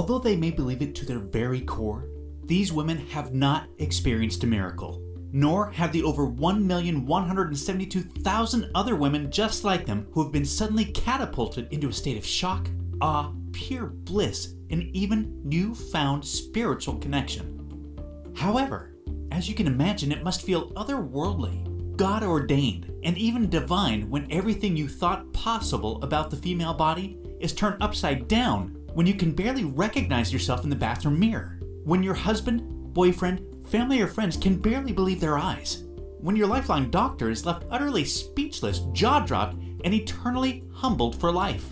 Although they may believe it to their very core, these women have not experienced a miracle, nor have the over 1,172,000 other women just like them who have been suddenly catapulted into a state of shock, awe, pure bliss, and even newfound spiritual connection. However, as you can imagine, it must feel otherworldly, God-ordained, and even divine when everything you thought possible about the female body is turned upside down, when you can barely recognize yourself in the bathroom mirror, when your husband, boyfriend, family, or friends can barely believe their eyes, when your lifelong doctor is left utterly speechless, jaw-dropped, and eternally humbled for life.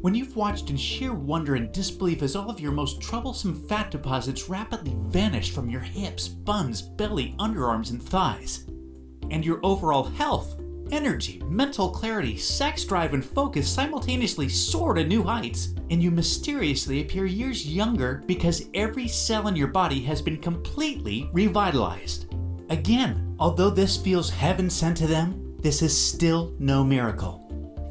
When you've watched in sheer wonder and disbelief as all of your most troublesome fat deposits rapidly vanish from your hips, buns, belly, underarms, and thighs, and your overall health, energy, mental clarity, sex drive, and focus simultaneously soar to new heights, and you mysteriously appear years younger because every cell in your body has been completely revitalized. Again, although this feels heaven sent to them, this is still no miracle.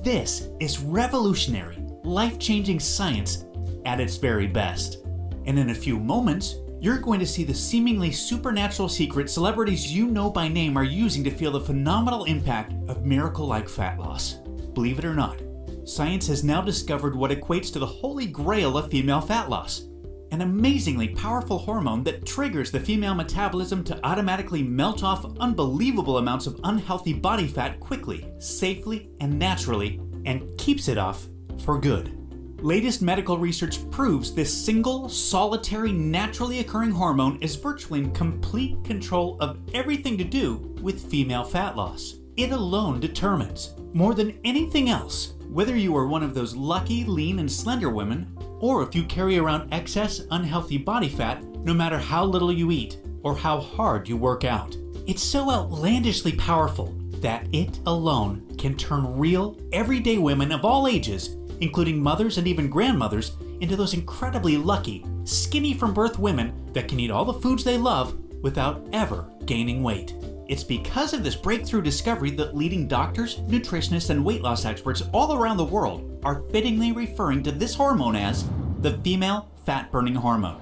This is revolutionary, life-changing science at its very best. And in a few moments, you're going to see the seemingly supernatural secret celebrities you know by name are using to feel the phenomenal impact of miracle-like fat loss. Believe it or not, science has now discovered what equates to the holy grail of female fat loss, an amazingly powerful hormone that triggers the female metabolism to automatically melt off unbelievable amounts of unhealthy body fat quickly, safely, and naturally, and keeps it off for good. Latest medical research proves this single, solitary, naturally occurring hormone is virtually in complete control of everything to do with female fat loss. It alone determines, more than anything else, whether you are one of those lucky, lean, and slender women, or if you carry around excess, unhealthy body fat no matter how little you eat or how hard you work out. It's so outlandishly powerful that it alone can turn real, everyday women of all ages, including mothers and even grandmothers, into those incredibly lucky, skinny from birth women that can eat all the foods they love without ever gaining weight. It's because of this breakthrough discovery that leading doctors, nutritionists, and weight loss experts all around the world are fittingly referring to this hormone as the female fat-burning hormone.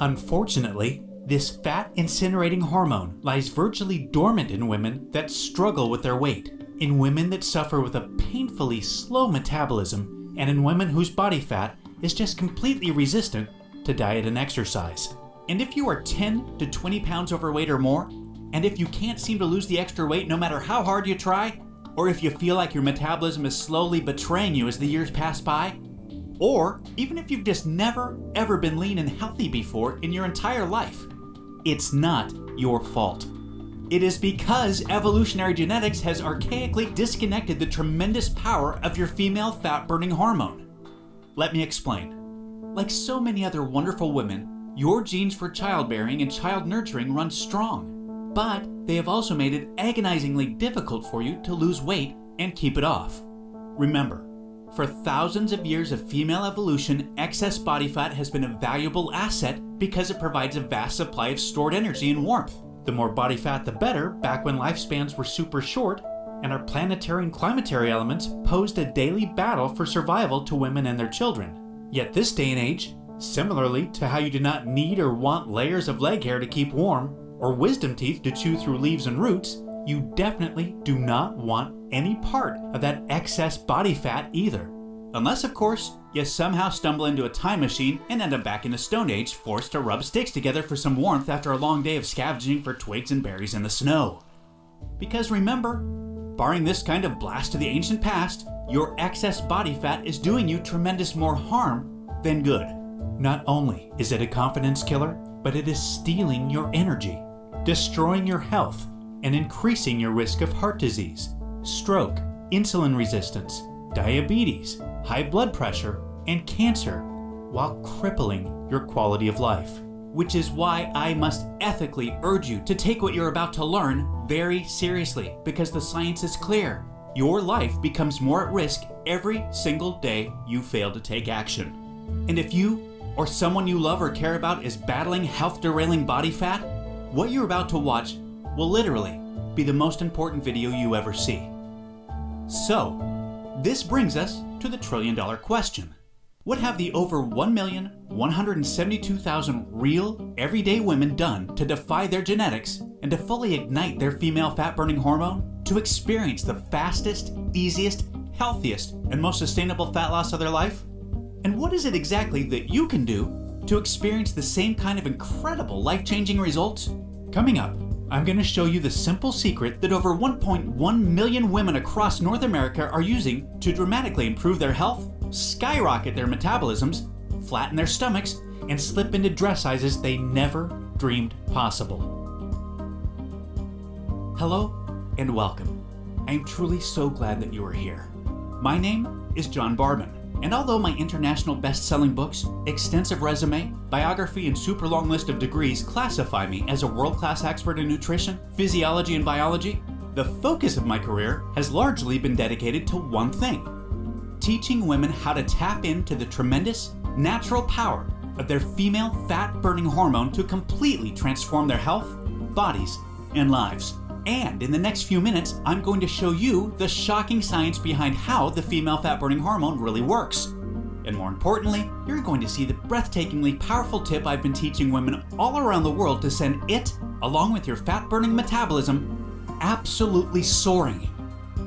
Unfortunately, this fat-incinerating hormone lies virtually dormant in women that struggle with their weight, in women that suffer with a painfully slow metabolism, and in women whose body fat is just completely resistant to diet and exercise. And if you are 10 to 20 pounds overweight or more, and if you can't seem to lose the extra weight no matter how hard you try, or if you feel like your metabolism is slowly betraying you as the years pass by, or even if you've just never ever been lean and healthy before in your entire life, it's not your fault. It is because evolutionary genetics has archaically disconnected the tremendous power of your female fat-burning hormone. Let me explain. Like so many other wonderful women, your genes for childbearing and child nurturing run strong, but they have also made it agonizingly difficult for you to lose weight and keep it off. Remember, for thousands of years of female evolution, excess body fat has been a valuable asset because it provides a vast supply of stored energy and warmth. The more body fat, the better, back when lifespans were super short, and our planetary and climatary elements posed a daily battle for survival to women and their children. Yet this day and age, similarly to how you do not need or want layers of leg hair to keep warm, or wisdom teeth to chew through leaves and roots, you definitely do not want any part of that excess body fat either. Unless, of course, you somehow stumble into a time machine and end up back in the Stone Age, forced to rub sticks together for some warmth after a long day of scavenging for twigs and berries in the snow. Because remember, barring this kind of blast to the ancient past, your excess body fat is doing you tremendous more harm than good. Not only is it a confidence killer, but it is stealing your energy, destroying your health, and increasing your risk of heart disease, stroke, insulin resistance, diabetes, high blood pressure, and cancer, while crippling your quality of life. Which is why I must ethically urge you to take what you're about to learn very seriously, because the science is clear. Your life becomes more at risk every single day you fail to take action. And if you or someone you love or care about is battling health-derailing body fat, what you're about to watch will literally be the most important video you ever see. So, this brings us to the trillion-dollar question. What have the over 1,172,000 real, everyday women done to defy their genetics and to fully ignite their female fat-burning hormone to experience the fastest, easiest, healthiest, and most sustainable fat loss of their life? And what is it exactly that you can do to experience the same kind of incredible life-changing results? Coming up, I'm going to show you the simple secret that over 1.1 million women across North America are using to dramatically improve their health, skyrocket their metabolisms, flatten their stomachs, and slip into dress sizes they never dreamed possible. Hello and welcome. I am truly so glad that you are here. My name is John Barban, and although my international best-selling books, extensive resume, biography, and super long list of degrees classify me as a world-class expert in nutrition, physiology, and biology, the focus of my career has largely been dedicated to one thing: teaching women how to tap into the tremendous, natural power of their female fat-burning hormone to completely transform their health, bodies, and lives. And in the next few minutes, I'm going to show you the shocking science behind how the female fat-burning hormone really works. And more importantly, you're going to see the breathtakingly powerful tip I've been teaching women all around the world to send it, along with your fat-burning metabolism, absolutely soaring.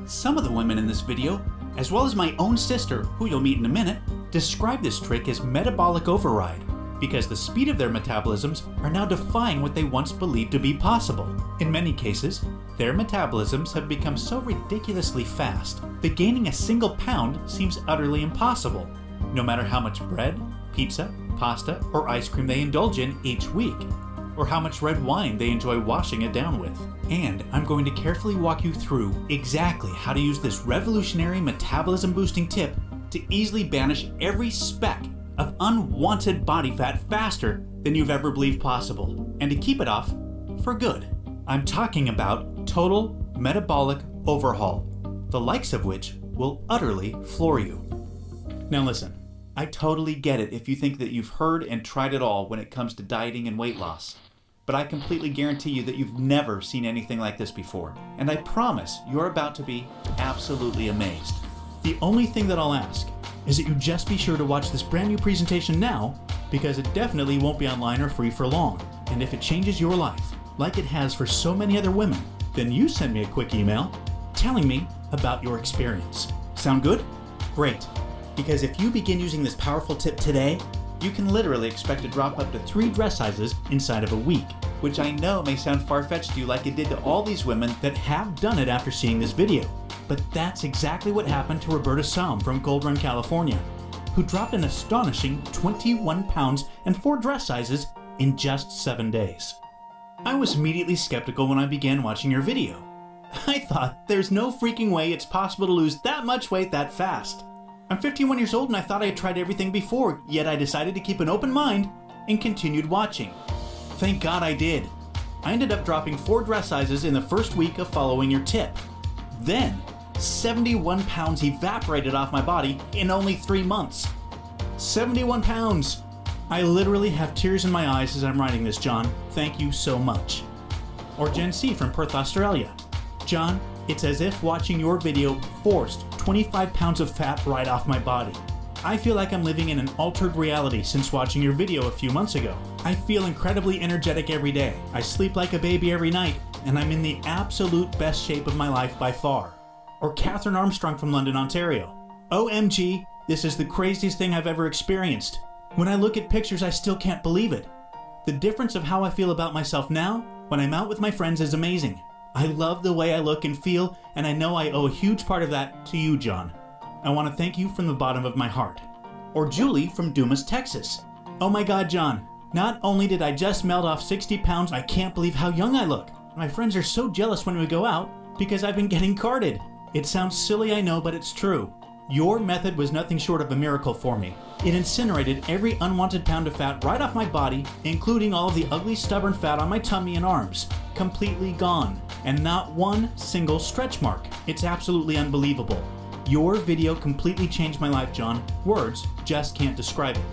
Some of the women in this video, as well as my own sister, who you'll meet in a minute, describe this trick as metabolic override, because the speed of their metabolisms are now defying what they once believed to be possible. In many cases, their metabolisms have become so ridiculously fast that gaining a single pound seems utterly impossible, no matter how much bread, pizza, pasta, or ice cream they indulge in each week, or how much red wine they enjoy washing it down with. And I'm going to carefully walk you through exactly how to use this revolutionary metabolism boosting tip to easily banish every speck of unwanted body fat faster than you've ever believed possible, and to keep it off for good. I'm talking about total metabolic overhaul, the likes of which will utterly floor you. Now listen, I totally get it if you think that you've heard and tried it all when it comes to dieting and weight loss. But I completely guarantee you that you've never seen anything like this before. And I promise you're about to be absolutely amazed. The only thing that I'll ask is that you just be sure to watch this brand new presentation now, because it definitely won't be online or free for long. And if it changes your life, like it has for so many other women, then you send me a quick email telling me about your experience. Sound good? Great. Because if you begin using this powerful tip today, you can literally expect to drop up to 3 dress sizes inside of a week, which I know may sound far-fetched to you like it did to all these women that have done it after seeing this video. But that's exactly what happened to Roberta Salm from Gold Run, California, who dropped an astonishing 21 pounds and 4 dress sizes in just 7 days. I was immediately skeptical when I began watching your video. I thought, there's no freaking way it's possible to lose that much weight that fast. I'm 51 years old and I thought I had tried everything before, yet I decided to keep an open mind and continued watching. Thank God I did. I ended up dropping 4 dress sizes in the first week of following your tip. Then, 71 pounds evaporated off my body in only 3 months. 71 pounds! I literally have tears in my eyes as I'm writing this, John. Thank you so much. Or Jen C. from Perth, Australia. John, it's as if watching your video forced 25 pounds of fat right off my body. I feel like I'm living in an altered reality since watching your video a few months ago. I feel incredibly energetic every day. I sleep like a baby every night, and I'm in the absolute best shape of my life by far. Or Catherine Armstrong from London, Ontario. OMG, this is the craziest thing I've ever experienced. When I look at pictures, I still can't believe it. The difference of how I feel about myself now when I'm out with my friends is amazing. I love the way I look and feel, and I know I owe a huge part of that to you, John. I want to thank you from the bottom of my heart. Or Julie from Dumas, Texas. Oh my God, John. Not only did I just melt off 60 pounds, I can't believe how young I look. My friends are so jealous when we go out because I've been getting carded. It sounds silly, I know, but it's true. Your method was nothing short of a miracle for me. It incinerated every unwanted pound of fat right off my body, including all of the ugly, stubborn fat on my tummy and arms. Completely gone. And not one single stretch mark. It's absolutely unbelievable. Your video completely changed my life, John. Words just can't describe it.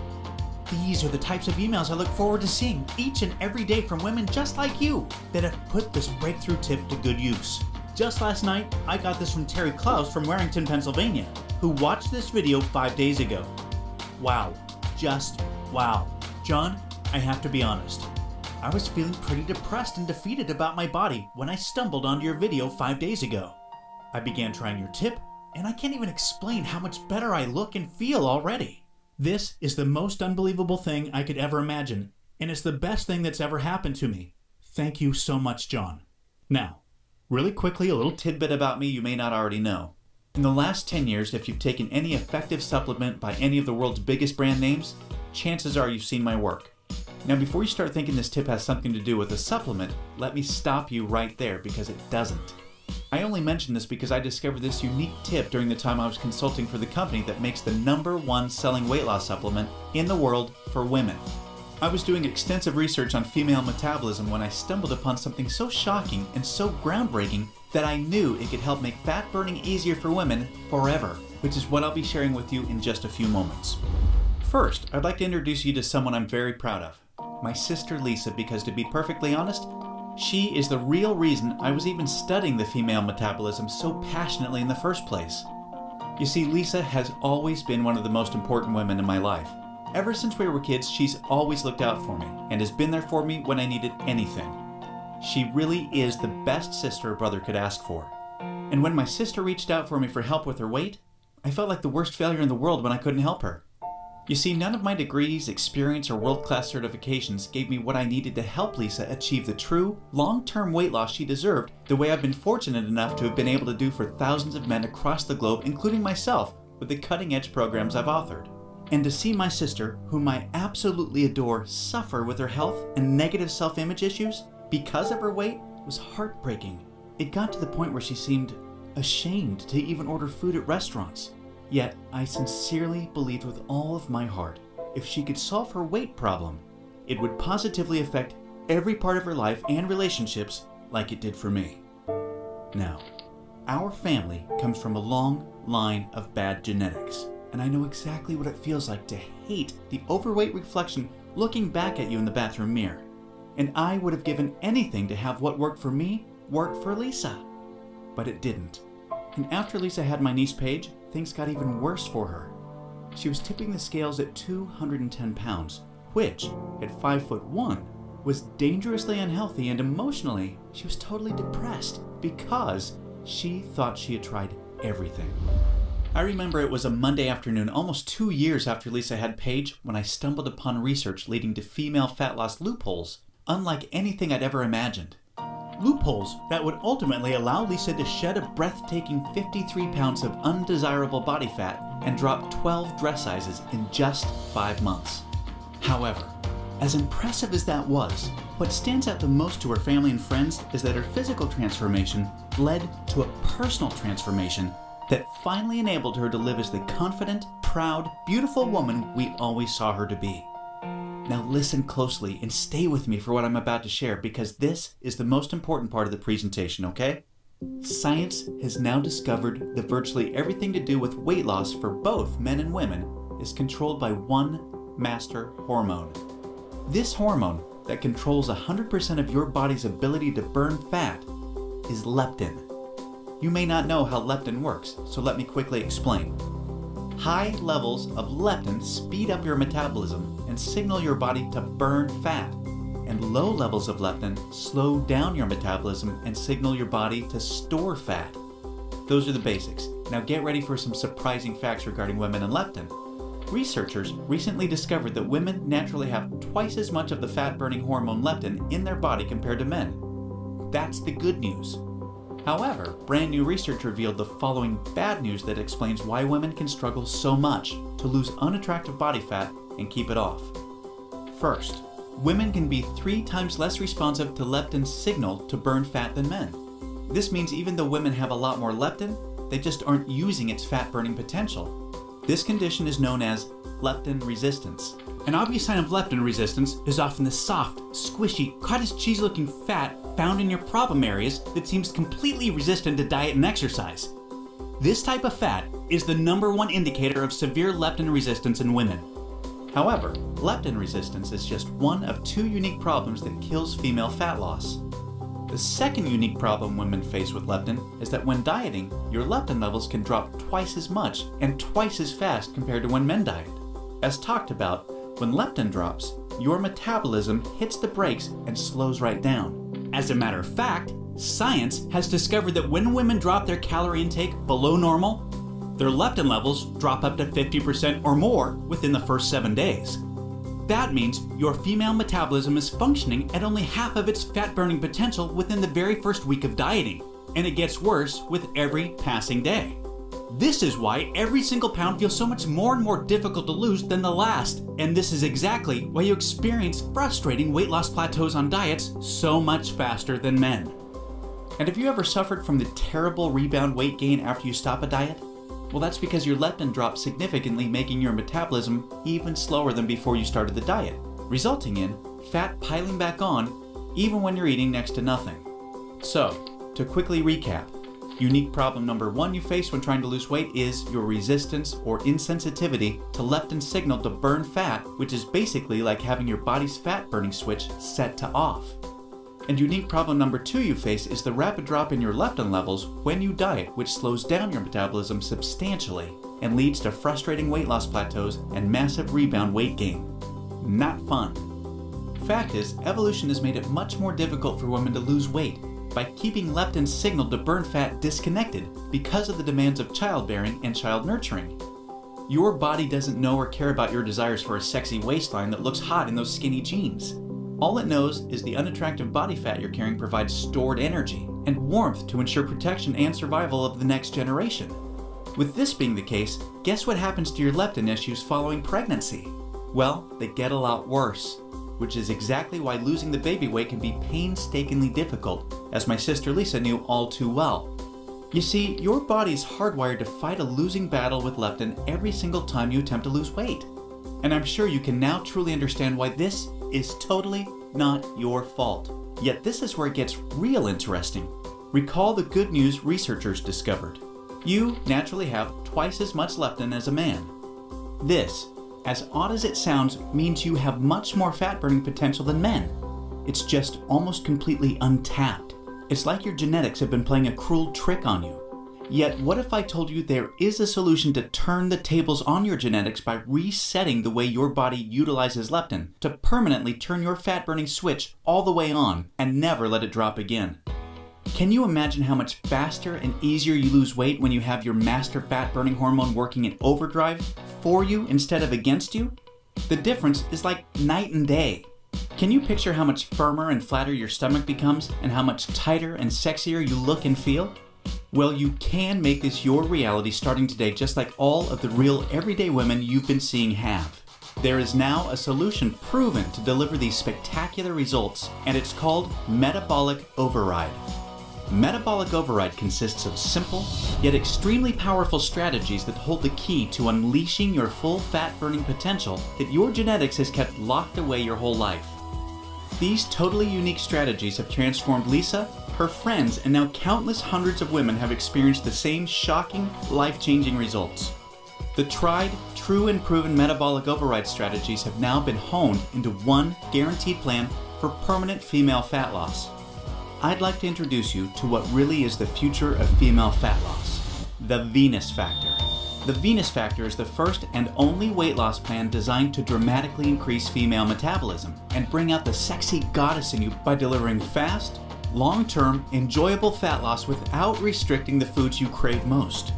These are the types of emails I look forward to seeing each and every day from women just like you that have put this breakthrough tip to good use. Just last night, I got this from Terry Klaus from Warrington, Pennsylvania, who watched this video 5 days ago. Wow. Just wow. John, I have to be honest. I was feeling pretty depressed and defeated about my body when I stumbled onto your video 5 days ago. I began trying your tip, and I can't even explain how much better I look and feel already. This is the most unbelievable thing I could ever imagine, and it's the best thing that's ever happened to me. Thank you so much, John. Now, really quickly, a little tidbit about me you may not already know. In the last 10 years, if you've taken any effective supplement by any of the world's biggest brand names, chances are you've seen my work. Now, before you start thinking this tip has something to do with a supplement, let me stop you right there because it doesn't. I only mention this because I discovered this unique tip during the time I was consulting for the company that makes the #1 selling weight loss supplement in the world for women. I was doing extensive research on female metabolism when I stumbled upon something so shocking and so groundbreaking that I knew it could help make fat burning easier for women forever, which is what I'll be sharing with you in just a few moments. First, I'd like to introduce you to someone I'm very proud of, my sister Lisa, because to be perfectly honest, she is the real reason I was even studying the female metabolism so passionately in the first place. You see, Lisa has always been one of the most important women in my life. Ever since we were kids, she's always looked out for me and has been there for me when I needed anything. She really is the best sister a brother could ask for. And when my sister reached out for me for help with her weight, I felt like the worst failure in the world when I couldn't help her. You see, none of my degrees, experience, or world-class certifications gave me what I needed to help Lisa achieve the true, long-term weight loss she deserved, the way I've been fortunate enough to have been able to do for thousands of men across the globe, including myself, with the cutting-edge programs I've authored. And to see my sister, whom I absolutely adore, suffer with her health and negative self-image issues because of her weight was heartbreaking. It got to the point where she seemed ashamed to even order food at restaurants. Yet, I sincerely believed with all of my heart, if she could solve her weight problem, it would positively affect every part of her life and relationships like it did for me. Now, our family comes from a long line of bad genetics, and I know exactly what it feels like to hate the overweight reflection looking back at you in the bathroom mirror. And I would have given anything to have what worked for me work for Lisa. But it didn't. And after Lisa had my niece Paige, things got even worse for her. She was tipping the scales at 210 pounds, which, at 5'1", was dangerously unhealthy, and emotionally, she was totally depressed because she thought she had tried everything. I remember it was a Monday afternoon, almost 2 years after Lisa had Paige, when I stumbled upon research leading to female fat loss loopholes, unlike anything I'd ever imagined. Loopholes that would ultimately allow Lisa to shed a breathtaking 53 pounds of undesirable body fat and drop 12 dress sizes in just 5 months. However, as impressive as that was, what stands out the most to her family and friends is that her physical transformation led to a personal transformation that finally enabled her to live as the confident, proud, beautiful woman we always saw her to be. Now listen closely and stay with me for what I'm about to share, because this is the most important part of the presentation, okay? Science has now discovered that virtually everything to do with weight loss for both men and women is controlled by one master hormone. This hormone that controls 100% of your body's ability to burn fat is leptin. You may not know how leptin works, so let me quickly explain. High levels of leptin speed up your metabolism and signal your body to burn fat, and low levels of leptin slow down your metabolism and signal your body to store fat. Those are the basics. Now get ready for some surprising facts regarding women and leptin. Researchers recently discovered that women naturally have twice as much of the fat-burning hormone leptin in their body compared to men. That's the good news. However, brand new research revealed the following bad news that explains why women can struggle so much to lose unattractive body fat and keep it off. First, women can be 3 times less responsive to leptin's signal to burn fat than men. This means even though women have a lot more leptin, they just aren't using its fat-burning potential. This condition is known as leptin resistance. An obvious sign of leptin resistance is often the soft, squishy, cottage cheese-looking fat found in your problem areas that seems completely resistant to diet and exercise. This type of fat is the #1 indicator of severe leptin resistance in women. However, leptin resistance is just one of 2 unique problems that kills female fat loss. The second unique problem women face with leptin is that when dieting, your leptin levels can drop twice as much and twice as fast compared to when men diet. As talked about, when leptin drops, your metabolism hits the brakes and slows right down. As a matter of fact, science has discovered that when women drop their calorie intake below normal, their leptin levels drop up to 50% or more within the first 7 days. That means your female metabolism is functioning at only half of its fat-burning potential within the very first week of dieting, and it gets worse with every passing day. This is why every single pound feels so much more and more difficult to lose than the last, and this is exactly why you experience frustrating weight loss plateaus on diets so much faster than men. And have you ever suffered from the terrible rebound weight gain after you stop a diet? Well, that's because your leptin drops significantly, making your metabolism even slower than before you started the diet, resulting in fat piling back on even when you're eating next to nothing. So, to quickly recap, unique problem number 1 you face when trying to lose weight is your resistance or insensitivity to leptin signal to burn fat, which is basically like having your body's fat burning switch set to off. And unique problem number 2 you face is the rapid drop in your leptin levels when you diet, which slows down your metabolism substantially and leads to frustrating weight loss plateaus and massive rebound weight gain. Not fun. Fact is, evolution has made it much more difficult for women to lose weight by keeping leptin's signal to burn fat disconnected because of the demands of childbearing and child nurturing. Your body doesn't know or care about your desires for a sexy waistline that looks hot in those skinny jeans. All it knows is the unattractive body fat you're carrying provides stored energy and warmth to ensure protection and survival of the next generation. With this being the case, guess what happens to your leptin issues following pregnancy? Well, they get a lot worse, which is exactly why losing the baby weight can be painstakingly difficult, as my sister Lisa knew all too well. You see, your body is hardwired to fight a losing battle with leptin every single time you attempt to lose weight. And I'm sure you can now truly understand why this is totally not your fault. Yet this is where it gets real interesting. Recall the good news researchers discovered. You naturally have twice as much leptin as a man. This, as odd as it sounds, means you have much more fat-burning potential than men. It's just almost completely untapped. It's like your genetics have been playing a cruel trick on you. Yet, what if I told you there is a solution to turn the tables on your genetics by resetting the way your body utilizes leptin to permanently turn your fat-burning switch all the way on and never let it drop again? Can you imagine how much faster and easier you lose weight when you have your master fat-burning hormone working in overdrive for you instead of against you? The difference is like night and day. Can you picture how much firmer and flatter your stomach becomes and how much tighter and sexier you look and feel? Well, you can make this your reality starting today, just like all of the real everyday women you've been seeing have. There is now a solution proven to deliver these spectacular results, and it's called Metabolic Override. Metabolic Override consists of simple, yet extremely powerful strategies that hold the key to unleashing your full fat-burning potential that your genetics has kept locked away your whole life. These totally unique strategies have transformed Lisa, her friends, and now countless hundreds of women have experienced the same shocking, life-changing results. The tried, true, and proven metabolic override strategies have now been honed into one guaranteed plan for permanent female fat loss. I'd like to introduce you to what really is the future of female fat loss, the Venus Factor. The Venus Factor is the first and only weight loss plan designed to dramatically increase female metabolism and bring out the sexy goddess in you by delivering fast, long-term, enjoyable fat loss without restricting the foods you crave most.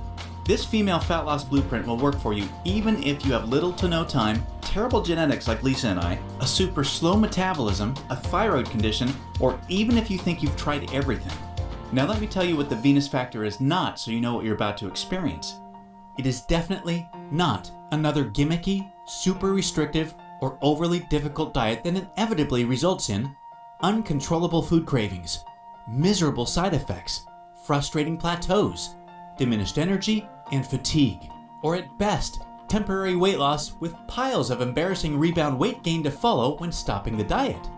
This female fat loss blueprint will work for you even if you have little to no time, terrible genetics like Lisa and I, a super slow metabolism, a thyroid condition, or even if you think you've tried everything. Now let me tell you what the Venus Factor is not so you know what you're about to experience. It is definitely not another gimmicky, super restrictive, or overly difficult diet that inevitably results in uncontrollable food cravings, miserable side effects, frustrating plateaus, diminished energy, and fatigue, or at best, temporary weight loss with piles of embarrassing rebound weight gain to follow when stopping the diet.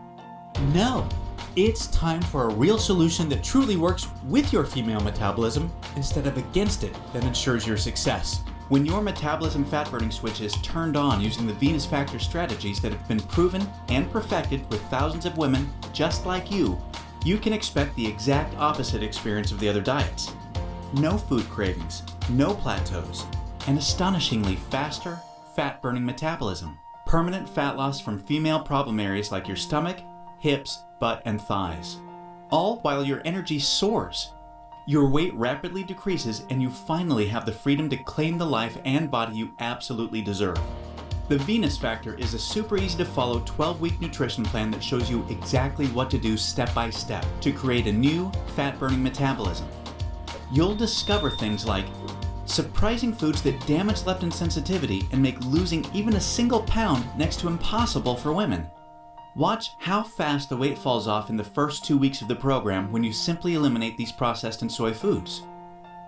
No, it's time for a real solution that truly works with your female metabolism instead of against it that ensures your success. When your metabolism fat-burning switch is turned on using the Venus Factor strategies that have been proven and perfected with thousands of women just like you can expect the exact opposite experience of the other diets. No food cravings, no plateaus, and astonishingly faster, fat-burning metabolism. Permanent fat loss from female problem areas like your stomach, hips, butt, and thighs. All while your energy soars. Your weight rapidly decreases and you finally have the freedom to claim the life and body you absolutely deserve. The Venus Factor is a super easy to follow 12-week nutrition plan that shows you exactly what to do step by step to create a new fat-burning metabolism. You'll discover things like surprising foods that damage leptin sensitivity and make losing even a single pound next to impossible for women. Watch how fast the weight falls off in the first 2 weeks of the program when you simply eliminate these processed and soy foods.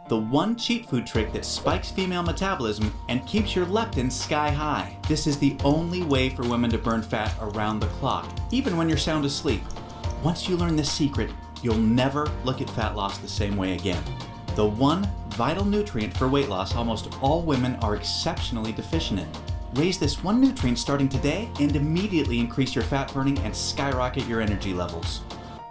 The one cheat food trick that spikes female metabolism and keeps your leptin sky high. This is the only way for women to burn fat around the clock, even when you're sound asleep. Once you learn this secret, you'll never look at fat loss the same way again. The one vital nutrient for weight loss almost all women are exceptionally deficient in. Raise this one nutrient starting today and immediately increase your fat burning and skyrocket your energy levels.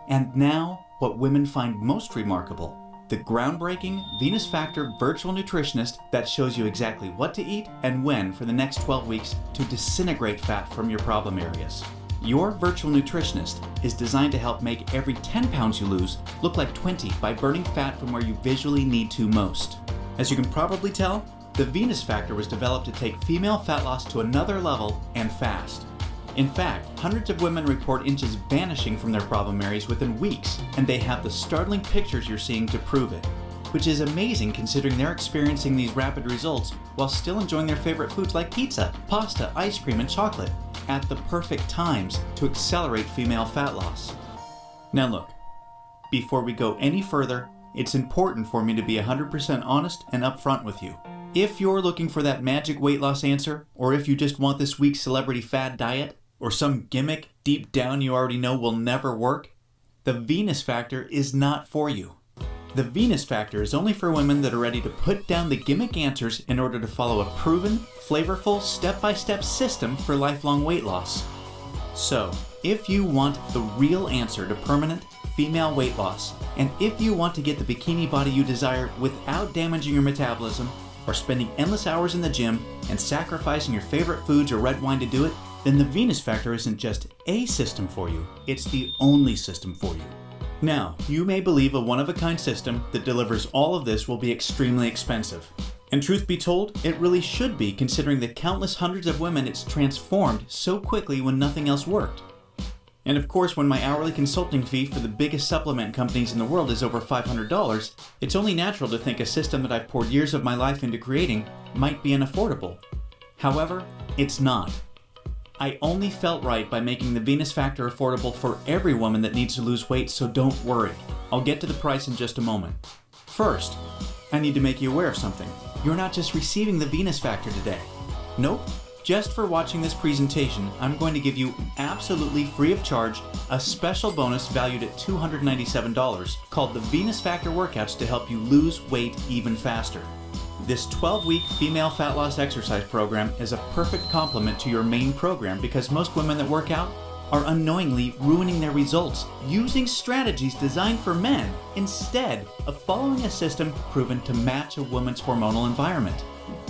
And now, what women find most remarkable, the groundbreaking Venus Factor virtual nutritionist that shows you exactly what to eat and when for the next 12 weeks to disintegrate fat from your problem areas. Your virtual nutritionist is designed to help make every 10 pounds you lose look like 20 by burning fat from where you visually need to most. As you can probably tell, the Venus Factor was developed to take female fat loss to another level and fast. In fact, hundreds of women report inches vanishing from their problem areas within weeks, and they have the startling pictures you're seeing to prove it, which is amazing considering they're experiencing these rapid results while still enjoying their favorite foods like pizza, pasta, ice cream, and chocolate at the perfect times to accelerate female fat loss. Now look, before we go any further, it's important for me to be 100% honest and upfront with you. If you're looking for that magic weight loss answer, or if you just want this week's celebrity fad diet, or some gimmick deep down you already know will never work, the Venus Factor is not for you. The Venus Factor is only for women that are ready to put down the gimmick answers in order to follow a proven, flavorful, step-by-step system for lifelong weight loss. So, if you want the real answer to permanent female weight loss, and if you want to get the bikini body you desire without damaging your metabolism, or spending endless hours in the gym and sacrificing your favorite foods or red wine to do it, then the Venus Factor isn't just a system for you, it's the only system for you. Now, you may believe a one-of-a-kind system that delivers all of this will be extremely expensive. And truth be told, it really should be considering the countless hundreds of women it's transformed so quickly when nothing else worked. And of course, when my hourly consulting fee for the biggest supplement companies in the world is over $500, it's only natural to think a system that I've poured years of my life into creating might be unaffordable. However, it's not. I only felt right by making the Venus Factor affordable for every woman that needs to lose weight, so don't worry. I'll get to the price in just a moment. First, I need to make you aware of something. You're not just receiving the Venus Factor today. Nope. Just for watching this presentation, I'm going to give you absolutely free of charge a special bonus valued at $297 called the Venus Factor Workouts to help you lose weight even faster. This 12-week female fat loss exercise program is a perfect complement to your main program because most women that work out are unknowingly ruining their results using strategies designed for men instead of following a system proven to match a woman's hormonal environment.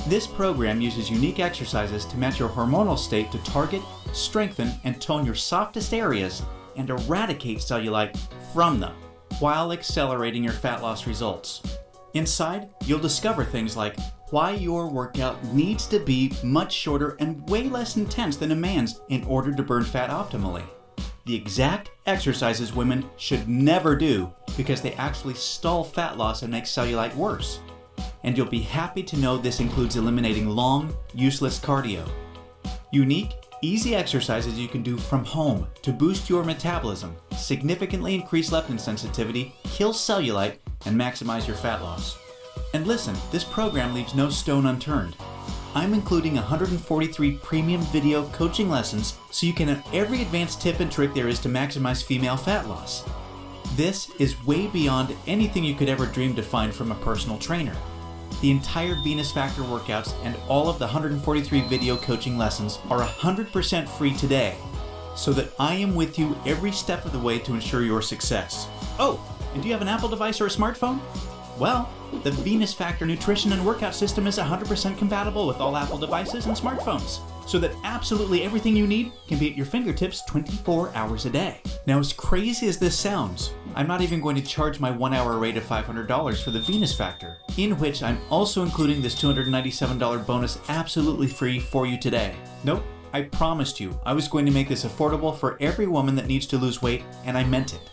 This program uses unique exercises to match your hormonal state to target, strengthen, and tone your softest areas and eradicate cellulite from them while accelerating your fat loss results. Inside, you'll discover things like why your workout needs to be much shorter and way less intense than a man's in order to burn fat optimally. The exact exercises women should never do because they actually stall fat loss and make cellulite worse. And you'll be happy to know this includes eliminating long, useless cardio. Unique, easy exercises you can do from home to boost your metabolism, significantly increase leptin sensitivity, kill cellulite, and maximize your fat loss. And listen, this program leaves no stone unturned. I'm including 143 premium video coaching lessons so you can have every advanced tip and trick there is to maximize female fat loss. This is way beyond anything you could ever dream to find from a personal trainer. The entire Venus Factor workouts and all of the 143 video coaching lessons are 100% free today, so that I am with you every step of the way to ensure your success. Oh, and do you have an Apple device or a smartphone? Well, The Venus Factor nutrition and workout system is 100% compatible with all Apple devices and smartphones, so that absolutely everything you need can be at your fingertips 24 hours a day. Now, as crazy as this sounds, I'm not even going to charge my 1-hour rate of $500 for the Venus Factor, in which I'm also including this $297 bonus absolutely free for you today. Nope, I promised you I was going to make this affordable for every woman that needs to lose weight, and I meant it.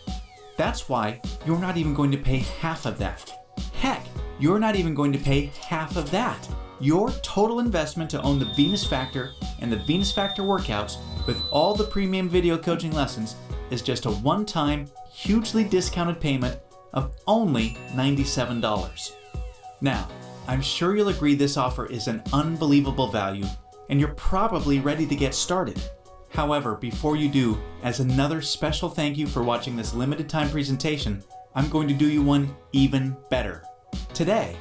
That's why you're not even going to pay half of that. Heck, you're not even going to pay half of that. Your total investment to own the Venus Factor and the Venus Factor workouts with all the premium video coaching lessons is just a one-time, hugely discounted payment of only $97. Now, I'm sure you'll agree this offer is an unbelievable value, and you're probably ready to get started. However, before you do, as another special thank you for watching this limited time presentation, I'm going to do you one even better. Today,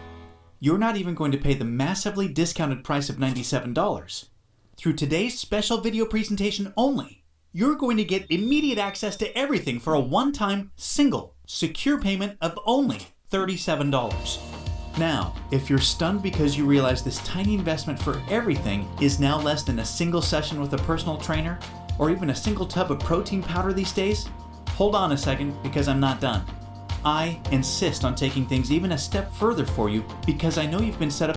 you're not even going to pay the massively discounted price of $97. Through today's special video presentation only, you're going to get immediate access to everything for a one-time, single, secure payment of only $37. Now, if you're stunned because you realize this tiny investment for everything is now less than a single session with a personal trainer, or even a single tub of protein powder these days, hold on a second because I'm not done. I insist on taking things even a step further for you because I know you've been set up